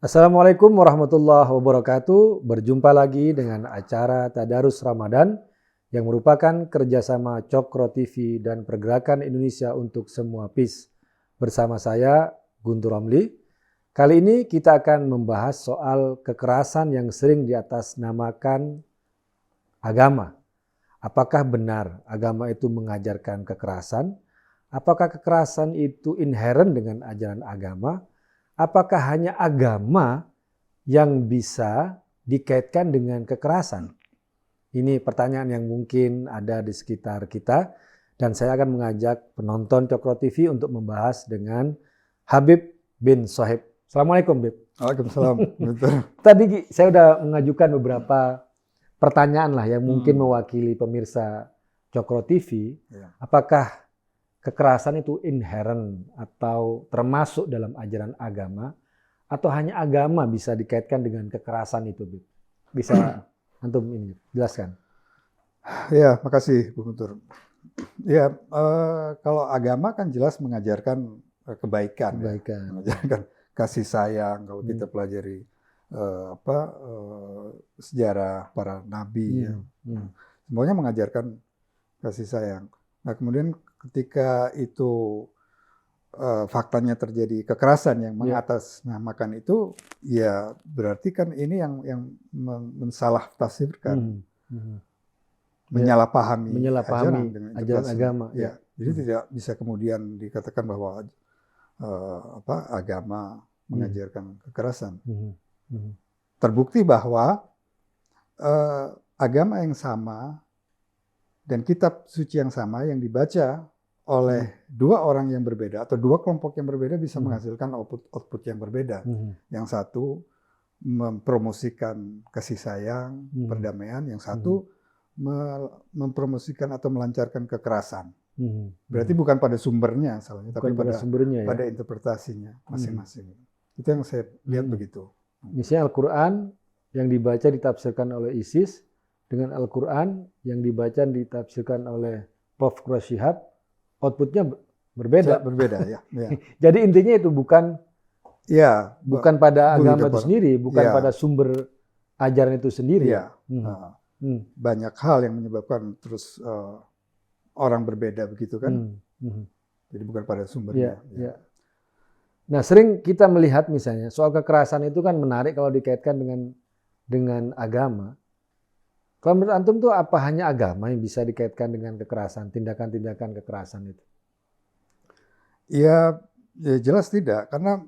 Assalamualaikum warahmatullahi wabarakatuh. Berjumpa lagi dengan acara Tadarus Ramadan yang merupakan kerjasama Cokro TV dan Pergerakan Indonesia untuk Semua PIS. Bersama saya, Guntur Romli. Kali ini kita akan membahas soal kekerasan yang sering diatasnamakan agama. Apakah benar agama itu mengajarkan kekerasan? Apakah kekerasan itu inheren dengan ajaran agama? Apakah hanya agama yang bisa dikaitkan dengan kekerasan? Ini pertanyaan yang mungkin ada di sekitar kita dan saya akan mengajak penonton Cokro TV untuk membahas dengan Habib bin Sohib. Assalamualaikum, Bib. Waalaikumsalam. Tadi saya sudah mengajukan beberapa pertanyaan lah yang mungkin mewakili pemirsa Cokro TV. Ya. Apakah kekerasan itu inheren atau termasuk dalam ajaran agama, atau hanya agama bisa dikaitkan dengan kekerasan itu, Bib? Bisa antum ini jelaskan? Ya, makasih Bu Guntur. Ya, kalau agama kan jelas mengajarkan kebaikan, ya. Mengajarkan kasih sayang. Kalau kita pelajari sejarah para nabi, ya. Semuanya mengajarkan kasih sayang. Nah, kemudian ketika itu faktanya terjadi kekerasan yang mengatasnamakan itu, ya berarti kan ini yang mensalah tafsirkan, menyalahpahami ajaran agama. Ya. Jadi tidak bisa kemudian dikatakan bahwa agama mengajarkan kekerasan. Terbukti bahwa agama yang sama dan kitab suci yang sama yang dibaca oleh dua orang yang berbeda atau dua kelompok yang berbeda bisa menghasilkan output yang berbeda. Yang satu mempromosikan kasih sayang, perdamaian. Yang satu mempromosikan atau melancarkan kekerasan. Berarti bukan pada sumbernya salahnya, tapi pada interpretasinya masing-masing. Itu yang saya lihat begitu. Misalnya Al-Quran yang dibaca ditafsirkan oleh ISIS dengan Al-Quran yang dibaca ditafsirkan oleh Prof. Quraish Shihab, outputnya berbeda. Berbeda, ya. Jadi intinya itu bukan pada agama itu sendiri, bukan pada sumber ajaran itu sendiri. Ya. Banyak hal yang menyebabkan terus orang berbeda begitu kan. Jadi bukan pada sumbernya. Nah, sering kita melihat misalnya soal kekerasan itu kan menarik kalau dikaitkan dengan agama. Kalau menurut antum tuh apa hanya agama yang bisa dikaitkan dengan kekerasan, tindakan-tindakan kekerasan itu? Ya jelas tidak, karena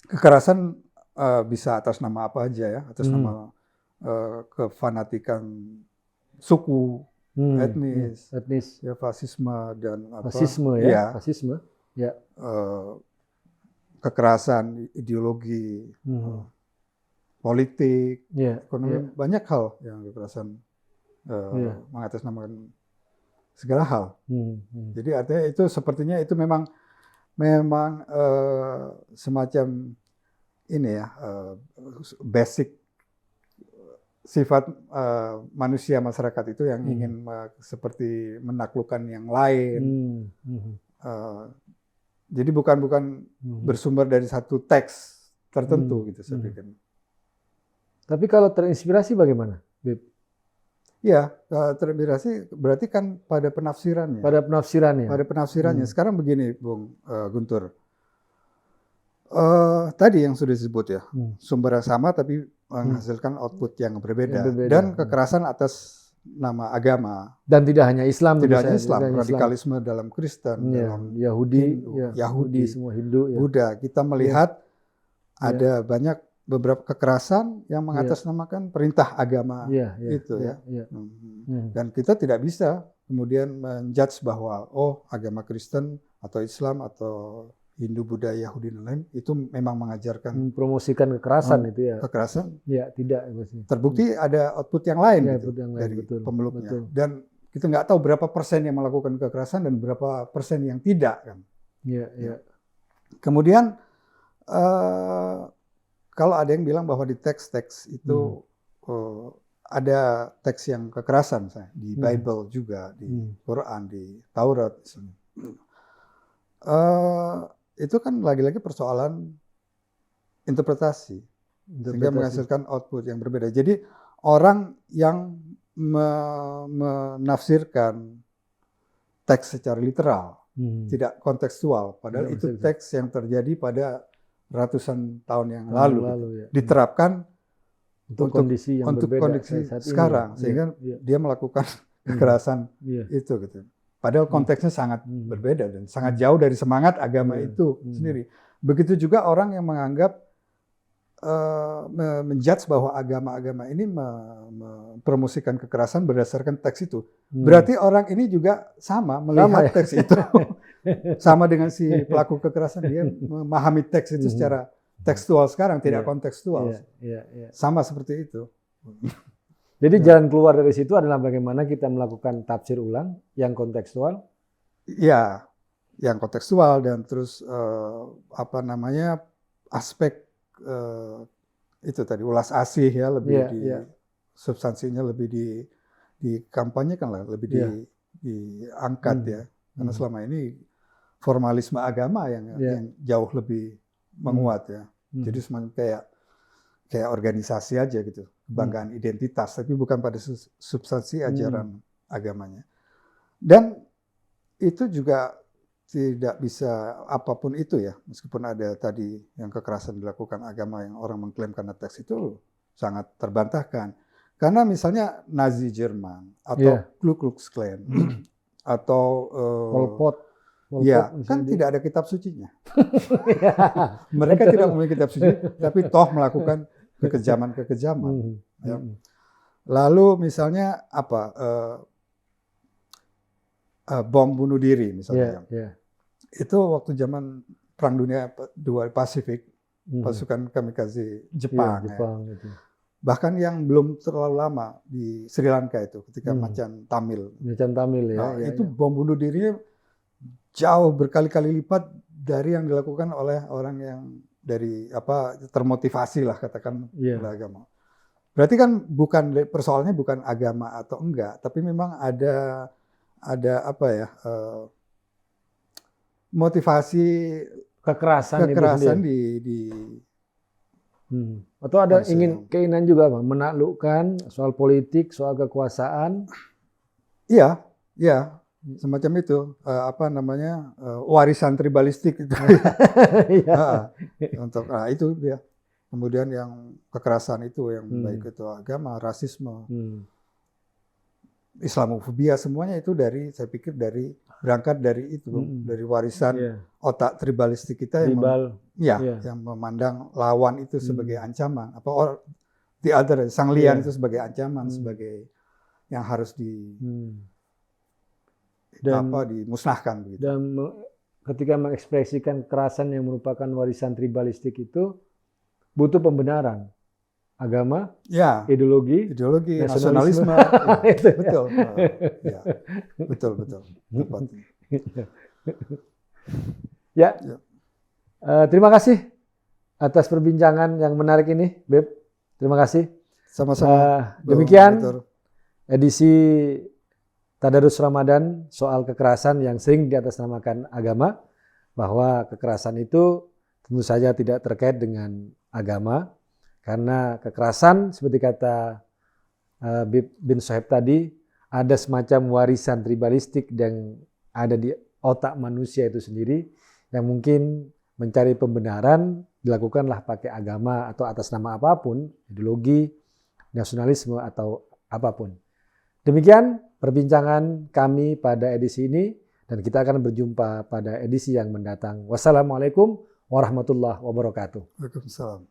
kekerasan bisa atas nama apa aja ya, atas nama kefanatikan suku, etnis, ya fasisme dan fasisme. Kekerasan ideologi. Politik, ekonomi, banyak hal yang kekerasan mengatasnamakan segala hal. Jadi artinya itu sepertinya itu memang semacam ini ya, basic sifat manusia masyarakat itu yang ingin seperti menaklukkan yang lain. Jadi bukan bersumber dari satu teks tertentu gitu saya pikir. Tapi kalau terinspirasi bagaimana, Bib? Ya, terinspirasi berarti kan pada penafsirannya. Pada penafsirannya. Sekarang begini, Bung Guntur. Tadi yang sudah disebut ya, sumber yang sama tapi menghasilkan output yang berbeda. Dan kekerasan atas nama agama. Dan tidak hanya Islam. Tidak hanya Islam, radikalisme dalam Kristen, dalam Yahudi, semua Hindu, Buddha. Kita melihat ada banyak beberapa kekerasan yang mengatasnamakan perintah agama itu. Dan kita tidak bisa kemudian menjudge bahwa agama Kristen atau Islam atau Hindu, Buddha, Yahudi dan lain itu memang mengajarkan mempromosikan kekerasan itu ya. Kekerasan? Ya, tidak. Terbukti ada output yang lain dari pemeluknya. Dan kita nggak tahu berapa persen yang melakukan kekerasan dan berapa persen yang tidak kan. Kemudian kalau ada yang bilang bahwa di teks-teks itu ada teks yang kekerasan, misalnya di Bible juga, di Quran, di Taurat, itu kan lagi-lagi persoalan interpretasi. Sehingga menghasilkan output yang berbeda. Jadi orang yang menafsirkan teks secara literal, tidak kontekstual, padahal itu teks yang terjadi pada ratusan tahun yang lalu ya. Diterapkan untuk kondisi yang berbeda sekarang, sehingga dia melakukan kekerasan itu gitu. Padahal konteksnya sangat berbeda dan sangat jauh dari semangat agama itu sendiri. Begitu juga orang yang menganggap menjudge bahwa agama-agama ini mempromosikan kekerasan berdasarkan teks itu. Berarti orang ini juga sama melihat teks itu. Sama dengan si pelaku kekerasan, dia memahami teks itu secara tekstual sekarang, tidak kontekstual. Sama seperti itu. Jadi jalan keluar dari situ adalah bagaimana kita melakukan tafsir ulang yang kontekstual? Ya, yang kontekstual dan terus aspek itu tadi ulas asih ya, lebih substansinya lebih dikampanyekan lah, lebih diangkat ya. Karena selama ini formalisme agama yang jauh lebih menguat ya. Jadi semacam kayak organisasi aja gitu, kebanggaan identitas, tapi bukan pada substansi ajaran agamanya. Dan itu juga tidak bisa apapun itu ya, meskipun ada tadi yang kekerasan dilakukan agama yang orang mengklaim karena teks itu sangat terbantahkan. Karena misalnya Nazi Jerman atau Ku Klux Klan atau Pol Pot kan tidak ada kitab sucinya. Mereka tidak memiliki kitab suci, tapi toh melakukan kekejaman-kekejaman. Ya. Lalu misalnya bom bunuh diri misalnya. Itu waktu zaman Perang Dunia II Pasifik, pasukan kamikaze Jepang. Gitu. Bahkan yang belum terlalu lama di Sri Lanka itu, ketika Macan Tamil. Macan Tamil ya. Itu bom bunuh dirinya jauh berkali-kali lipat dari yang dilakukan oleh orang yang termotivasi lah katakan oleh agama. Berarti kan persoalannya bukan agama atau enggak, tapi memang ada motivasi kekerasan atau ada keinginan juga menaklukkan soal politik, soal kekuasaan. Iya, semacam itu warisan tribalistik itu. Itu dia. Kemudian yang kekerasan itu yang baik itu agama, rasisme, Islamofobia, semuanya itu berangkat dari itu, dari warisan otak tribalistik kita yang memandang lawan itu sebagai ancaman, sang lian itu sebagai ancaman, sebagai yang harus dimusnahkan begitu. Dan ketika mengekspresikan kekerasan yang merupakan warisan tribalistik itu butuh pembenaran. Agama, ideologi, nasionalisme, betul. Terima kasih atas perbincangan yang menarik ini, Beb. Terima kasih. Sama-sama. Demikian edisi Tadarus Ramadan soal kekerasan yang sering diatasnamakan agama, bahwa kekerasan itu tentu saja tidak terkait dengan agama. Karena kekerasan, seperti kata bin Sohaib tadi, ada semacam warisan tribalistik yang ada di otak manusia itu sendiri, yang mungkin mencari pembenaran dilakukanlah pakai agama atau atas nama apapun, ideologi, nasionalisme, atau apapun. Demikian perbincangan kami pada edisi ini, dan kita akan berjumpa pada edisi yang mendatang. Wassalamualaikum warahmatullahi wabarakatuh. Waalaikumsalam.